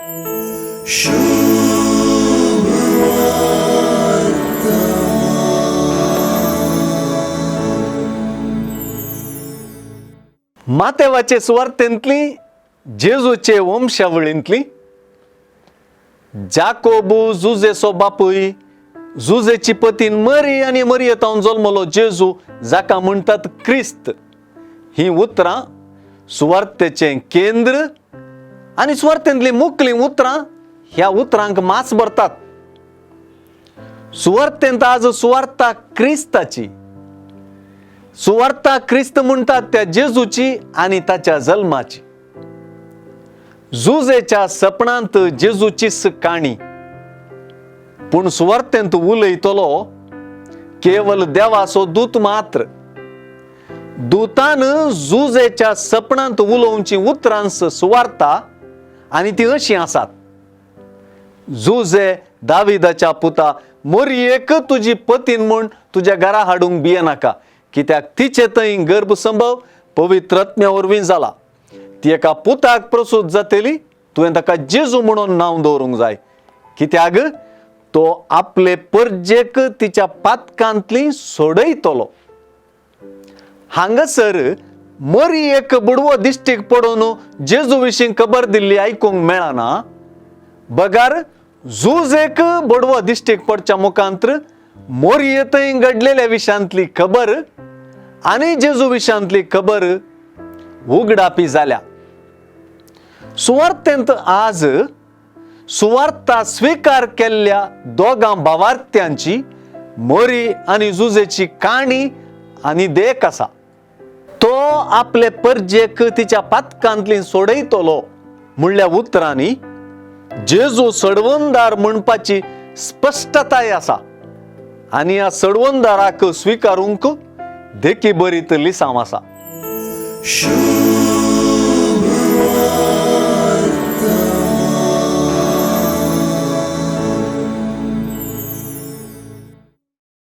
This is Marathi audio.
मातेवाचे सुवार्थेंतली जेजूचे वंशावळींतली जाकोबू जुजेचो बापूय जुजेची पतीन मरी आनी मरियतावन जल्मलो जेजू जाका म्हणटात क्रिस्त ही उतरां सुवार्थेचें केंद्र आनी सुवार्थेंतली मुखली उतरां ह्या उतरांक मास भरतात. सुवार्थेंत आज सुवार्ता क्रिस्ताची, सुवार्ता क्रिस्त म्हणटात त्या जेजूची आनी ताच्या जल्माची. जुजेच्या सपनांत जेजूचीच काणी, पूण सुवार्थेंत उलयतलो केवल देवाचो दूत मात्र. दूतान जुजेच्या सपनांत उलोवची उतरांस सुवार्ता आनी ती अशी आसात. जुजे दाविदाच्या पुता मोरयेक तुजी पतीन म्हूण तुज्या घरा हाडूंक भियेनाका, कित्याक तिचे थंय गर्भ संभव पवित्र आत्म्या वरवीं जाला. ती एका पुताक प्रसूत जातली, तुवें ताका जेजू म्हणून नांव दवरूंक जाय, कित्याक तो आपले परजेक तिच्या पातकांतली सोडयतलो. हांगासर मरियेक बुडवो दिश्टीक पडून जेजू विशीं खबर दिल्ली आयकूंक मेळना. बगार जुजेक बुडवो दिश्टीक पडच्या मुखांत्र मोरयेंतय घडलेल्या विशांतली खबर आनी जेजू विशांतली खबर उगडापी जाल्या. सुवार्थेंत आज सुवार्ता स्वीकार केल्ल्या दोगां भावार्थ्यांची मोरी आनी जुजेची काणी आनी देख आसा. तो आपले परजेक तिच्या पातकांतली सोडयतलो म्हणल्या उतरांनी जेजू सडवंदार म्हणपाची स्पश्टताय आसा आनी ह्या सडवंदाराक स्वीकारूंक देखी बरीत लिसांव आसा.